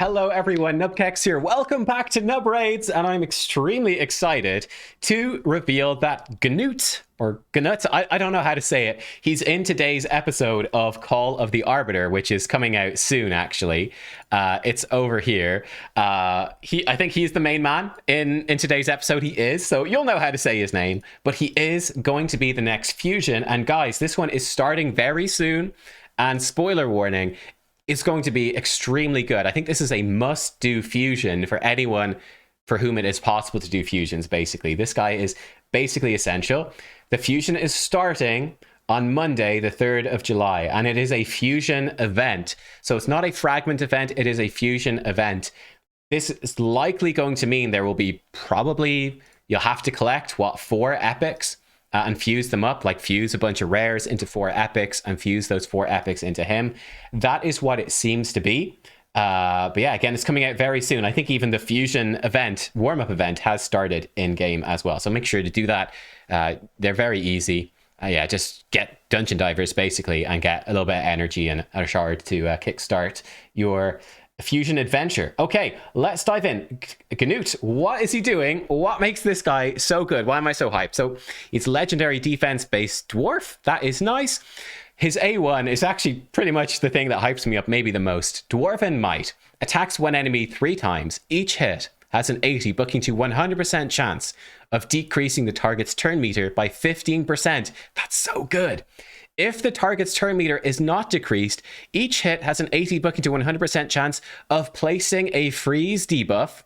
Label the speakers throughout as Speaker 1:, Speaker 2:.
Speaker 1: Hello everyone, nubkeks here. Welcome back to Nub Raids, and I'm extremely excited to reveal that Gnut, or Gnut, I don't know how to say it. He's in today's episode of Call of the Arbiter, which is coming out soon, actually. It's over here. I think he's the main man in today's episode. He is, so you'll know how to say his name. But he is going to be the next fusion, and guys, this one is starting very soon. And spoiler warning, it's going to be extremely good. I think this is a must-do fusion for anyone for whom it is possible to do fusions, basically. This guy is basically essential. The fusion is starting on Monday, the 3rd of July, and it is a fusion event. So it's not a fragment event, it is a fusion event. This is likely going to mean there will be you'll have to collect, 4 epics? And fuse them up, like fuse a bunch of rares into 4 epics and fuse those 4 epics into him. That is what it seems to be. But yeah, again, it's coming out very soon. I think even the fusion event, warm-up event, has started in-game as well. So make sure to do that. They're very easy. Yeah, just get Dungeon Divers, basically, and get a little bit of energy and a shard to kickstart your fusion adventure. Okay, let's dive in. Gnut, what is he doing? What makes this guy so good? Why am I so hyped? So he's legendary defense-based dwarf. That is nice. His A1 is actually pretty much the thing that hypes me up maybe the most. Dwarven Might. Attacks one enemy 3 times. Each hit has an 80 booking to 100% chance of decreasing the target's turn meter by 15%. That's so good. If the target's turn meter is not decreased, each hit has an 80 booking to 100% chance of placing a freeze debuff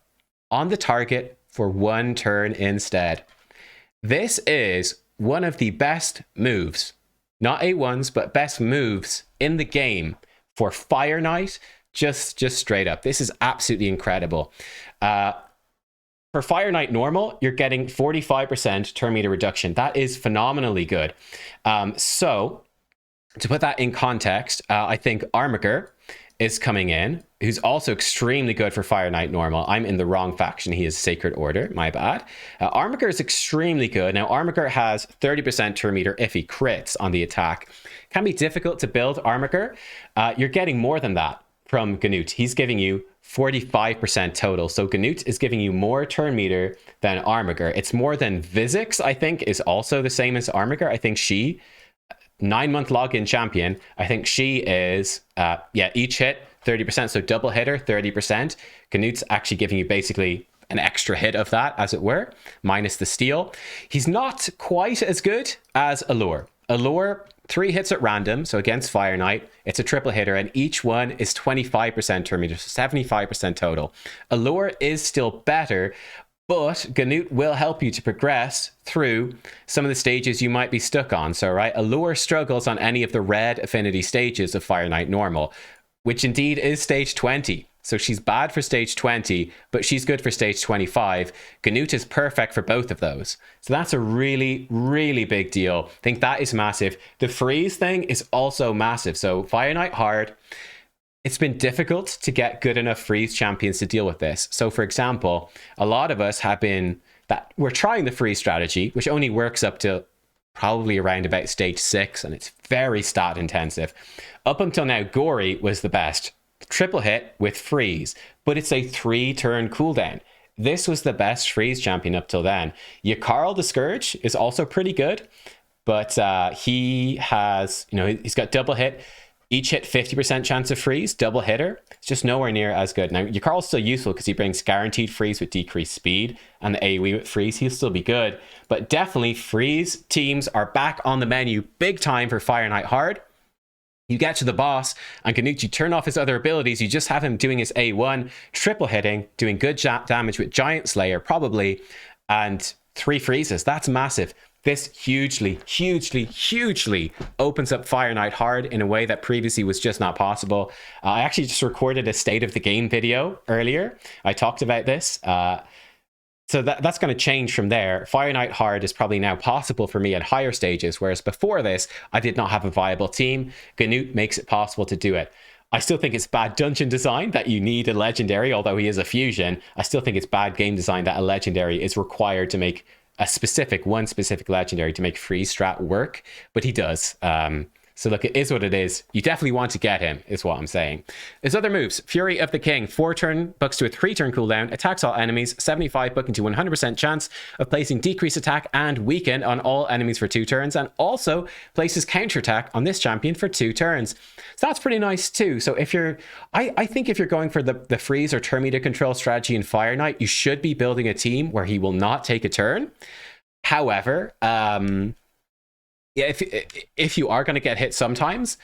Speaker 1: on the target for 1 turn instead. This is one of the best moves, not A1s, but best moves in the game for Fire Knight, just straight up. This is absolutely incredible. For Fire Knight normal, you're getting 45% turn meter reduction. That is phenomenally good. So, to put that in context, I think Arbiter is coming in, who's also extremely good for Fire Knight normal. I'm in the wrong faction. He is Sacred Order. My bad. Arbiter is extremely good. Now, Arbiter has 30% turn meter if he crits on the attack. Can be difficult to build Arbiter. You're getting more than that from Gnut. He's giving you 45% total. So Gnut is giving you more turn meter than Arbiter. It's more than Vizix, I think, is also the same as Arbiter. I think she, 9-month login champion, I think she is, each hit 30%. So double hitter, 30%. Gnut's actually giving you basically an extra hit of that, as it were, minus the steal. He's not quite as good as Allure. Allure, 3 hits at random, so against Fire Knight, it's a triple hitter, and each one is 25% turn meter, so 75% total. Allure is still better, but Gnut will help you to progress through some of the stages you might be stuck on. So, right, Allure struggles on any of the red affinity stages of Fire Knight normal, which indeed is stage 20. So she's bad for stage 20, but she's good for stage 25. Gnut is perfect for both of those. So that's a really, really big deal. I think that is massive. The freeze thing is also massive. So Fire Knight hard. It's been difficult to get good enough freeze champions to deal with this. So for example, a lot of us have been we're trying the freeze strategy, which only works up to probably around about stage 6, and it's very stat intensive. Up until now, Gory was the best. Triple hit with freeze, but it's a 3-turn cooldown. This was the best freeze champion up till then. Yakarl the Scourge is also pretty good, but he has, he's got double hit. Each hit 50% chance of freeze, double hitter. It's just nowhere near as good. Now, Yakarl's still useful because he brings guaranteed freeze with decreased speed, and the AoE with freeze, he'll still be good. But definitely, freeze teams are back on the menu big time for Fire Knight hard. You get to the boss, and Gnut, you turn off his other abilities. You just have him doing his A1, triple hitting, doing good damage with Giant Slayer, probably, and 3 freezes. That's massive. This hugely, hugely, hugely opens up Fire Knight hard in a way that previously was just not possible. I actually just recorded a state of the game video earlier. I talked about this. So that's going to change from there. Fire Knight hard is probably now possible for me at higher stages, whereas before this, I did not have a viable team. Gnut makes it possible to do it. I still think it's bad dungeon design that you need a legendary, although he is a fusion. I still think it's bad game design that a legendary is required to make one specific legendary to make freeze strat work, but he does. So look, it is what it is. You definitely want to get him, is what I'm saying. His other moves: Fury of the King, 4-turn, bucks to a 3-turn cooldown, attacks all enemies, 75 bucking to 100% chance of placing decrease attack and weaken on all enemies for 2 turns, and also places counterattack on this champion for 2 turns. So that's pretty nice too. So if you're, I think if you're going for the freeze or turn meter control strategy in Fire Knight, you should be building a team where he will not take a turn. However, yeah, if you are going to get hit sometimes,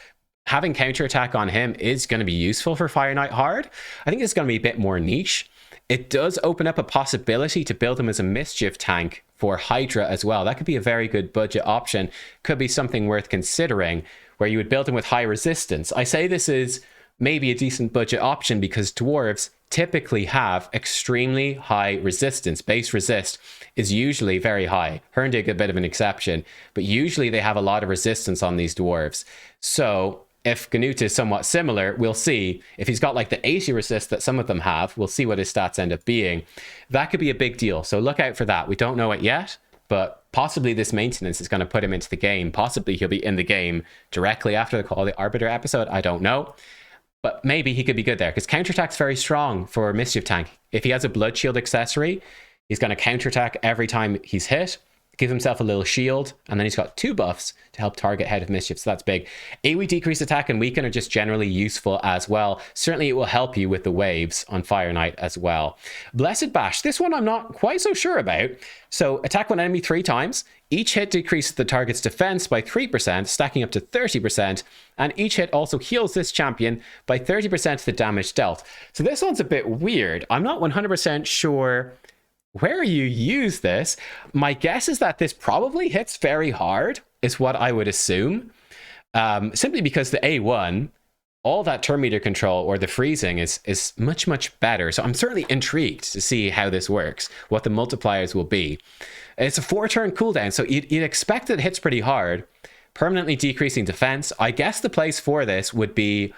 Speaker 1: having counterattack on him is going to be useful for Fire Knight hard. I think it's going to be a bit more niche. It does open up a possibility to build him as a mischief tank for Hydra as well. That could be a very good budget option. Could be something worth considering, where you would build him with high resistance. I say this is maybe a decent budget option because dwarves typically have extremely high resistance. Base resist is usually very high. Herndig a bit of an exception, but usually they have a lot of resistance on these dwarves. So if Gnut is somewhat similar, we'll see. If he's got like the 80 resist that some of them have, we'll see what his stats end up being. That could be a big deal. So look out for that. We don't know it yet, but possibly this maintenance is going to put him into the game. Possibly he'll be in the game directly after the Call of the Arbiter episode. I don't know. But maybe he could be good there, because counterattack's very strong for Mischief Tank. If he has a Blood Shield accessory, he's going to counterattack every time he's hit, give himself a little shield, and then he's got 2 buffs to help target Head of Mischief, so that's big. AoE decrease attack and weaken are just generally useful as well. Certainly it will help you with the waves on Fire Knight as well. Blessed Bash, this one I'm not quite so sure about. So attack one enemy 3 times. Each hit decreases the target's defense by 3%, stacking up to 30%, and each hit also heals this champion by 30% of the damage dealt. So this one's a bit weird. I'm not 100% sure where you use this. My guess is that this probably hits very hard, is what I would assume. Simply because the A1, all that turn meter control or the freezing is much, much better. So I'm certainly intrigued to see how this works, what the multipliers will be. It's a 4-turn cooldown, so you'd expect it hits pretty hard, permanently decreasing defense. I guess the place for this would be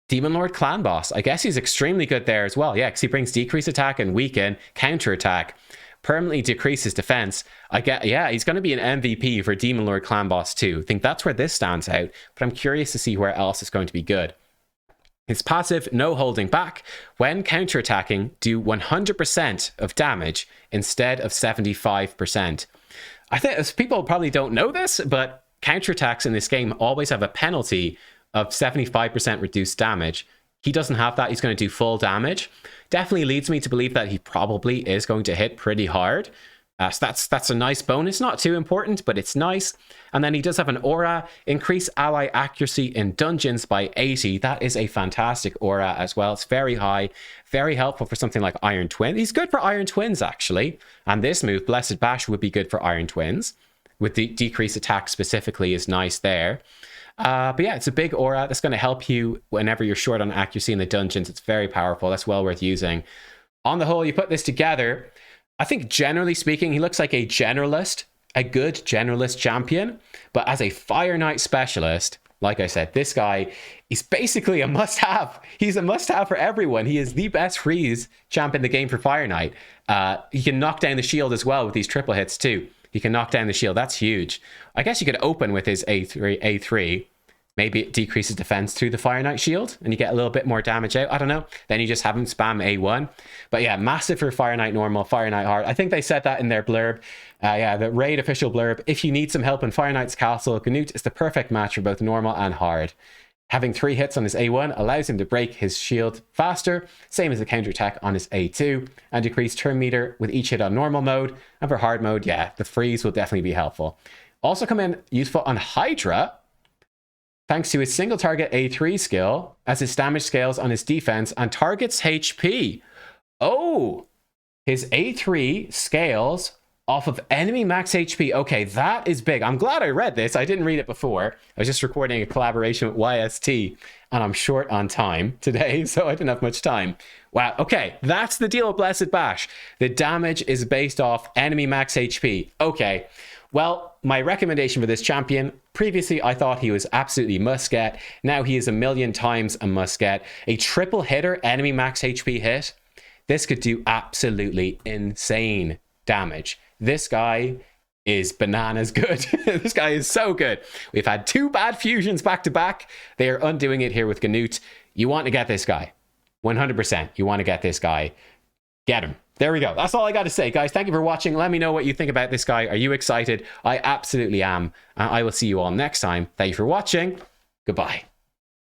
Speaker 1: Demon Lord Clan Boss. I guess he's extremely good there as well. Yeah, because he brings decrease attack and weaken, counter attack, permanently decreases defense. Yeah, he's going to be an MVP for Demon Lord Clan Boss too. I think that's where this stands out, but I'm curious to see where else it's going to be good. His passive, no holding back. When counterattacking, do 100% of damage instead of 75%. I think people probably don't know this, but counterattacks in this game always have a penalty of 75% reduced damage. He doesn't have that. He's going to do full damage. Definitely leads me to believe that he probably is going to hit pretty hard. So that's a nice bonus. Not too important, but it's nice. And then he does have an aura. Increase ally accuracy in dungeons by 80. That is a fantastic aura as well. It's very high. Very helpful for something like Iron Twin. He's good for Iron Twins, actually. And this move, Blessed Bash, would be good for Iron Twins. With the decrease attack specifically is nice there. But yeah, it's a big aura that's going to help you whenever you're short on accuracy in the dungeons. It's very powerful. That's well worth using. On the whole, you put this together, I think generally speaking, he looks like a generalist, a good generalist champion. But as a Fire Knight specialist, like I said, this guy is basically a must-have. He's a must-have for everyone. He is the best freeze champ in the game for Fire Knight. He can knock down the shield as well with these triple hits too. He can knock down the shield. That's huge. I guess you could open with his A3. Maybe it decreases defense through the Fire Knight shield and you get a little bit more damage out. I don't know. Then you just have him spam A1. But yeah, massive for Fire Knight normal, Fire Knight hard. I think they said that in their blurb. Yeah, the raid official blurb. If you need some help in Fire Knight's castle, Gnut is the perfect match for both normal and hard. Having 3 hits on his A1 allows him to break his shield faster, same as the counterattack on his A2, and decrease turn meter with each hit on normal mode. And for hard mode, yeah, the freeze will definitely be helpful. Also come in useful on Hydra, thanks to his single target A3 skill, as his damage scales on his defense and targets HP. Oh, his A3 scales off of enemy max HP. Okay, that is big. I'm glad I read this. I didn't read it before. I was just recording a collaboration with YST, and I'm short on time today, so I didn't have much time. Wow, okay, that's the deal with Blessed Bash. The damage is based off enemy max HP. Okay, well, my recommendation for this champion, previously I thought he was absolutely must get. Now he is a million times a must get. A triple hitter enemy max HP hit. This could do absolutely insane damage. This guy is bananas good. This guy is so good. We've had 2 bad fusions back to back. They are undoing it here with Gnut. You want to get this guy. 100%. You want to get this guy. Get him. There we go. That's all I got to say, guys. Thank you for watching. Let me know what you think about this guy. Are you excited? I absolutely am. I will see you all next time. Thank you for watching. Goodbye.